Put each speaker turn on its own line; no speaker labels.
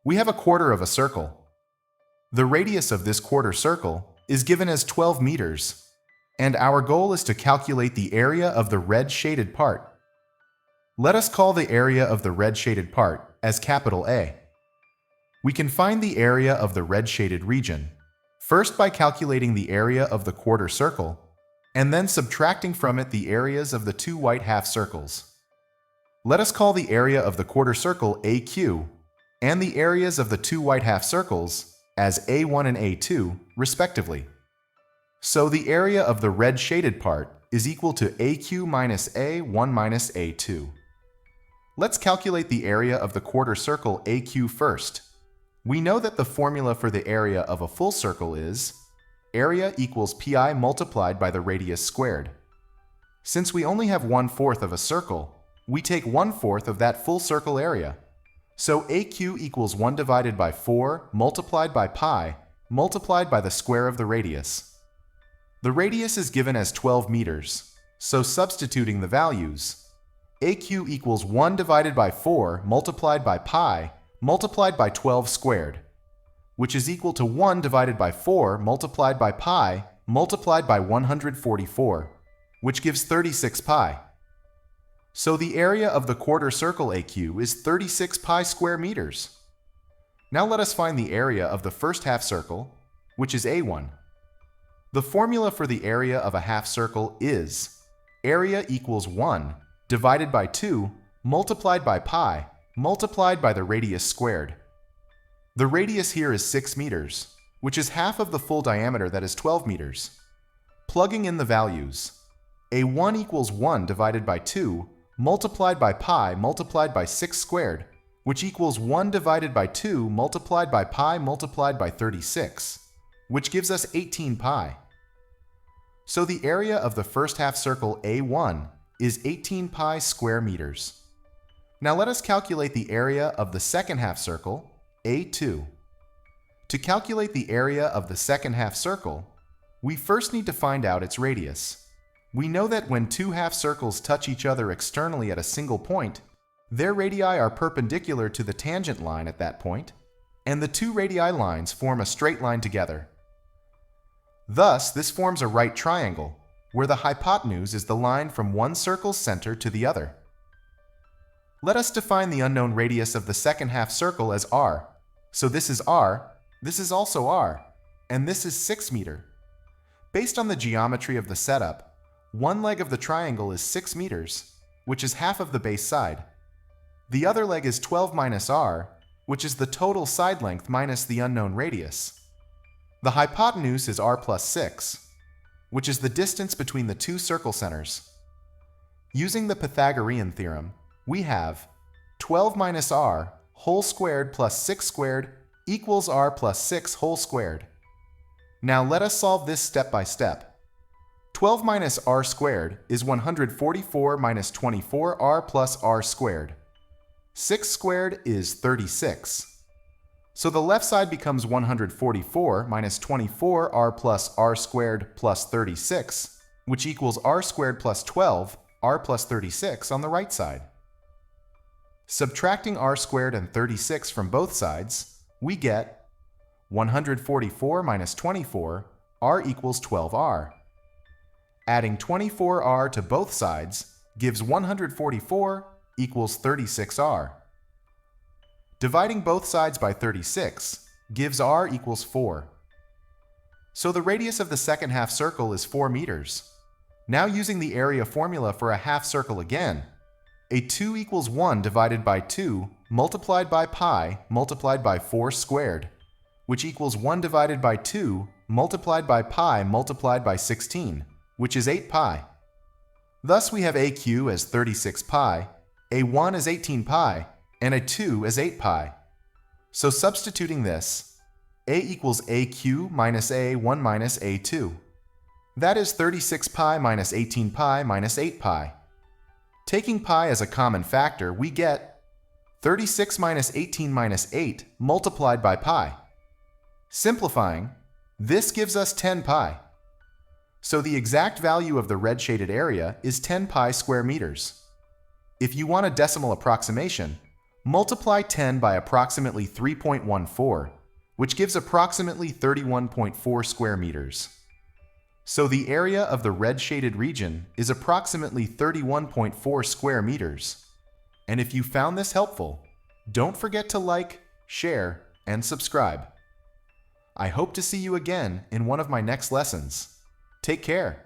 We have a quarter of a circle. The radius of this quarter circle is given as 12 meters, and our goal is to calculate the area of the red shaded part. Let us call the area of the red shaded part as capital A. We can find the area of the red shaded region, first by calculating the area of the quarter circle, and then subtracting from it the areas of the two white half circles. Let us call the area of the quarter circle AQ, and the areas of the two white half circles as A1 and A2, respectively. So the area of the red shaded part is equal to AQ minus A1 minus A2. Let's calculate the area of the quarter circle AQ first. We know that the formula for the area of a full circle is area equals pi multiplied by the radius squared. Since we only have 1/4 of a circle, we take 1/4 of that full circle area. So AQ equals 1 divided by 4 multiplied by pi multiplied by the square of the radius. The radius is given as 12 meters, so substituting the values, AQ equals 1 divided by 4 multiplied by pi multiplied by 12 squared, which is equal to 1 divided by 4 multiplied by pi multiplied by 144, which gives 36 pi. So the area of the quarter circle AQ is 36 pi square meters. Now let us find the area of the first half circle, which is A1. The formula for the area of a half circle is area equals 1 divided by 2 multiplied by pi multiplied by the radius squared. The radius here is 6 meters, which is half of the full diameter, that is 12 meters. Plugging in the values, A1 equals 1 divided by 2 multiplied by pi multiplied by 6 squared, which equals 1 divided by 2 multiplied by pi multiplied by 36, which gives us 18 pi. So the area of the first half circle A1 is 18 pi square meters. Now let us calculate the area of the second half circle, A2. To calculate the area of the second half circle, we first need to find out its radius. We know that when two half circles touch each other externally at a single point, their radii are perpendicular to the tangent line at that point, and the two radii lines form a straight line together. Thus, this forms a right triangle, where the hypotenuse is the line from one circle's center to the other. Let us define the unknown radius of the second half circle as r. So this is r, this is also r, and this is 6 meters. Based on the geometry of the setup, one leg of the triangle is 6 meters, which is half of the base side. The other leg is 12 minus r, which is the total side length minus the unknown radius. The hypotenuse is r plus 6, which is the distance between the two circle centers. Using the Pythagorean theorem, we have 12 minus r whole squared plus 6 squared equals r plus 6 whole squared. Now let us solve this step by step. 12 minus r squared is 144 minus 24r plus r squared. 6 squared is 36. So the left side becomes 144 minus 24r plus r squared plus 36, which equals r squared plus 12, r plus 36 on the right side. Subtracting r squared and 36 from both sides, we get 144 minus 24, r equals 12r. Adding 24r to both sides gives 144 equals 36r. Dividing both sides by 36 gives r equals 4. So the radius of the second half circle is 4 meters. Now using the area formula for a half circle again, A2 equals 1 divided by 2 multiplied by pi multiplied by 4 squared, which equals 1 divided by 2 multiplied by pi multiplied by 16, which is 8 pi. Thus we have AQ as 36 pi, A1 as 18 pi, and A2 as 8 pi. So substituting this, A equals AQ minus A1 minus A2. That is 36 pi minus 18 pi minus 8 pi. Taking pi as a common factor, we get 36 minus 18 minus 8 multiplied by pi. Simplifying, this gives us 10 pi. So the exact value of the red shaded area is 10 pi square meters. If you want a decimal approximation, Multiply 10 by approximately 3.14, which gives approximately 31.4 square meters. So the area of the red shaded region is approximately 31.4 square meters. And if you found this helpful, don't forget to like, share, and subscribe. I hope to see you again in one of my next lessons. Take care.